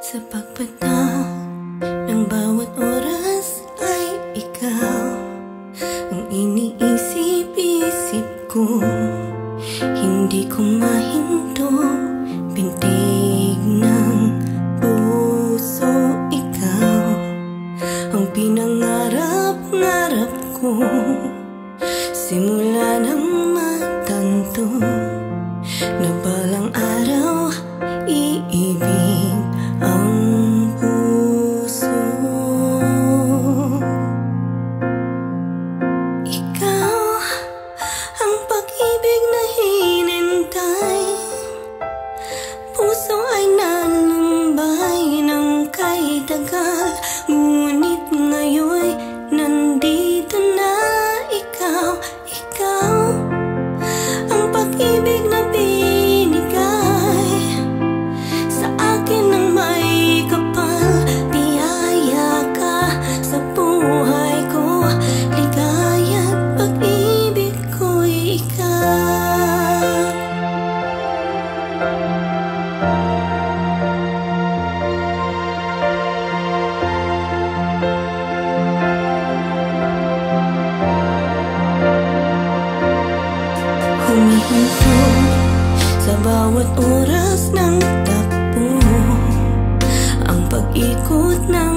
Sa pagpataw ng bawat oras ay ikaw ang iniisip-isip ko. Hindi ko mahinto, pintig ng puso. Ikaw ang pinangarap-ngarap ko, simula ng matanto na balang araw iibig ang puso. Ikaw ang pag-ibig na hinintay, puso ay nalumbay ng kay tagal, ngunit ngayon'y nandito na ikaw. Ikaw ang pag-ibig na binigay sa akin ng may kapal. Biyaya ka sa buhay ko, ligaya't pag-ibig ko'y ikaw. Humihinto sa bawat oras ng takbo, ang pag-ikot ng